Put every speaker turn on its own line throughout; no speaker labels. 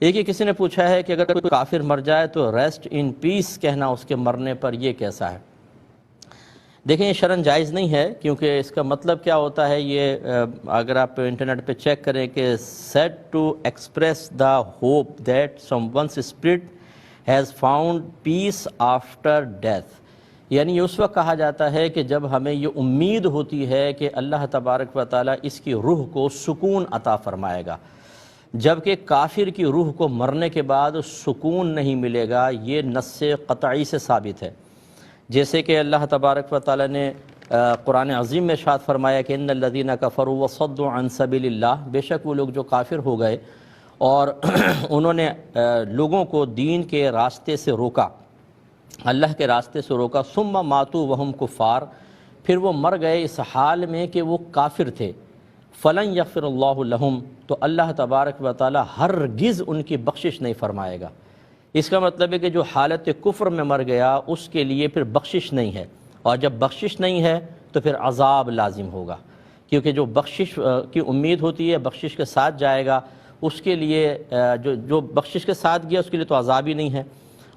ایک ہی کسی نے پوچھا ہے کہ اگر کوئی کافر مر جائے تو ریسٹ ان پیس کہنا اس کے مرنے پر یہ کیسا ہے؟ دیکھیں یہ شرعاً جائز نہیں ہے، کیونکہ اس کا مطلب کیا ہوتا ہے، یہ اگر آپ انٹرنیٹ پہ چیک کریں کہ said to express the hope that someone's spirit has found peace after death, یعنی اس وقت کہا جاتا ہے کہ جب ہمیں یہ امید ہوتی ہے کہ اللہ تبارک و تعالیٰ اس کی روح کو سکون عطا فرمائے گا، جبکہ کافر کی روح کو مرنے کے بعد سکون نہیں ملے گا، یہ نص قطعی سے ثابت ہے۔ جیسے کہ اللہ تبارک و تعالیٰ نے قرآن عظیم میں ارشاد فرمایا کہ ان الذین کفروا وصدوا عن سبیل اللہ، بے شک وہ لوگ جو کافر ہو گئے اور انہوں نے لوگوں کو دین کے راستے سے روکا، اللہ کے راستے سے روکا، ثم ماتوا وہم کفار، پھر وہ مر گئے اس حال میں کہ وہ کافر تھے، فلن یغفر اللہ لہم، تو اللہ تبارک و تعالی ہرگز ان کی بخشش نہیں فرمائے گا۔ اس کا مطلب ہے کہ جو حالت کفر میں مر گیا اس کے لیے پھر بخشش نہیں ہے، اور جب بخشش نہیں ہے تو پھر عذاب لازم ہوگا، کیونکہ جو بخشش کی امید ہوتی ہے بخشش کے ساتھ جائے گا، اس کے لیے جو بخشش کے ساتھ گیا اس کے لیے تو عذاب ہی نہیں ہے،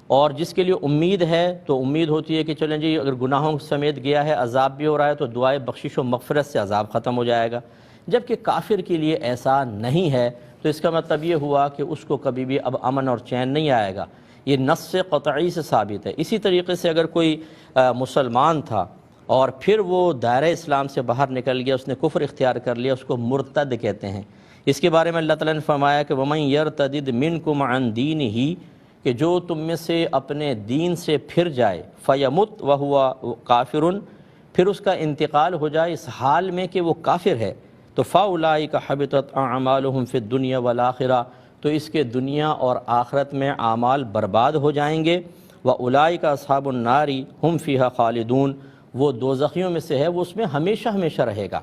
اور جس کے لیے امید ہے تو امید ہوتی ہے کہ چلیں جی اگر گناہوں سمیت گیا ہے عذاب بھی ہو رہا ہے تو دعائے بخشش و مغفرت سے عذاب ختم ہو جائے گا، جبکہ کافر کے لیے ایسا نہیں ہے، تو اس کا مطلب یہ ہوا کہ اس کو کبھی بھی اب امن اور چین نہیں آئے گا، یہ نص قطعی سے ثابت ہے۔ اسی طریقے سے اگر کوئی مسلمان تھا اور پھر وہ دائرہ اسلام سے باہر نکل گیا، اس نے کفر اختیار کر لیا، اس کو مرتد کہتے ہیں۔ اس کے بارے میں اللہ تعالیٰ نے فرمایا کہ وَمَن يَرْتَدِدْ مِنْكُمْ عَنْ دِينِهِ، کہ جو تم میں سے اپنے دین سے پھر جائے، فَيَمُتْ وَهُوَ كَافِرٌ، پھر اس کا انتقال ہو جائے اس حال میں کہ وہ کافر ہے، تو فَأُولَٰئِكَ حَبِطَتْ أَعْمَالُهُمْ فِي الدُّنْيَا وَالْآخِرَةِ، تو اس کے دنیا اور آخرت میں اعمال برباد ہو جائیں گے، وَأُولَٰئِكَ أَصْحَابُ النَّارِ هُمْ فِيهَا خَالِدُونَ، وہ دوزخیوں میں سے ہے، وہ اس میں ہمیشہ ہمیشہ رہے گا۔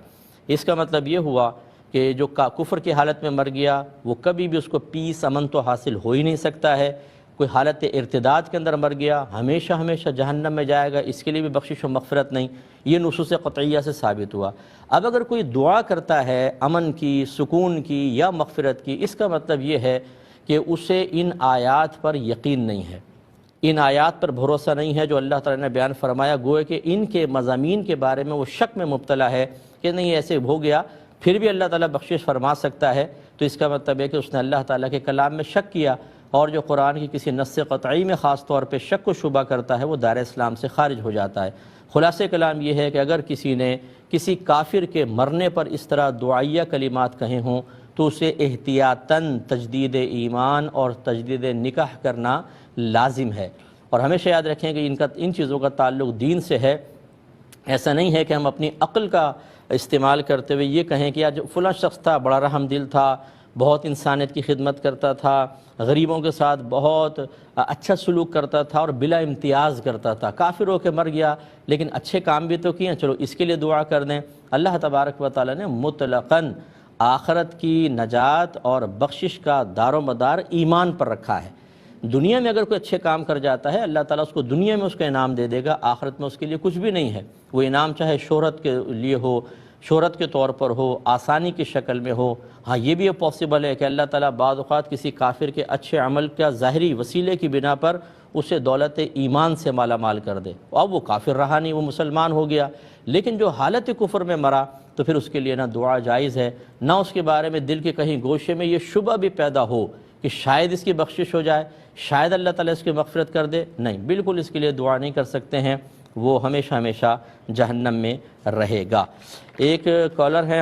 اس کا مطلب یہ ہوا کہ جو کفر کی حالت میں مر گیا وہ کبھی بھی اس کو پیس امن تو حاصل ہو ہی نہیں سکتا ہے، کوئی حالت ارتداد کے اندر مر گیا ہمیشہ ہمیشہ جہنم میں جائے گا، اس کے لیے بھی بخشش و مغفرت نہیں، یہ نصوص قطعیہ سے ثابت ہوا۔ اب اگر کوئی دعا کرتا ہے امن کی، سکون کی یا مغفرت کی، اس کا مطلب یہ ہے کہ اسے ان آیات پر یقین نہیں ہے، ان آیات پر بھروسہ نہیں ہے جو اللہ تعالیٰ نے بیان فرمایا، گویا کہ ان کے مضامین کے بارے میں وہ شک میں مبتلا ہے کہ نہیں ایسے ہو گیا پھر بھی اللہ تعالیٰ بخشش فرما سکتا ہے، تو اس کا مطلب ہے کہ اس نے اللہ تعالیٰ کے کلام میں شک کیا، اور جو قرآن کی کسی نص قطعی میں خاص طور پہ شک و شبہ کرتا ہے وہ دائرہ اسلام سے خارج ہو جاتا ہے۔ خلاصہ کلام یہ ہے کہ اگر کسی نے کسی کافر کے مرنے پر اس طرح دعائیہ کلمات کہے ہوں تو اسے احتیاطاً تجدید ایمان اور تجدید نکاح کرنا لازم ہے، اور ہمیشہ یاد رکھیں کہ ان چیزوں کا تعلق دین سے ہے۔ ایسا نہیں ہے کہ ہم اپنی عقل کا استعمال کرتے ہوئے یہ کہیں کہ آج فلاں شخص تھا بڑا رحم دل تھا، بہت انسانیت کی خدمت کرتا تھا، غریبوں کے ساتھ بہت اچھا سلوک کرتا تھا اور بلا امتیاز کرتا تھا، کافر ہو کے مر گیا لیکن اچھے کام بھی تو کیے، چلو اس کے لیے دعا کر دیں۔ اللہ تبارک و تعالیٰ نے مطلقاً آخرت کی نجات اور بخشش کا دار و مدار ایمان پر رکھا ہے۔ دنیا میں اگر کوئی اچھے کام کر جاتا ہے اللہ تعالیٰ اس کو دنیا میں اس کا انعام دے دے گا، آخرت میں اس کے لیے کچھ بھی نہیں ہے، وہ انعام چاہے شہرت کے لیے ہو، شہرت کے طور پر ہو، آسانی کی شکل میں ہو۔ ہاں یہ بھی پاسبل ہے کہ اللہ تعالیٰ بعض اوقات کسی کافر کے اچھے عمل کا ظاہری وسیلے کی بنا پر اسے دولت ایمان سے مالا مال کر دے، اب وہ کافر رہا نہیں، وہ مسلمان ہو گیا، لیکن جو حالت کفر میں مرا تو پھر اس کے لیے نہ دعا جائز ہے، نہ اس کے بارے میں دل کے کہیں گوشے میں یہ شبہ بھی پیدا ہو کہ شاید اس کی بخشش ہو جائے، شاید اللہ تعالیٰ اس کی مغفرت کر دے، نہیں، بالکل اس کے لیے دعا نہیں کر سکتے ہیں، وہ ہمیشہ ہمیشہ جہنم میں رہے گا۔ ایک کالر ہے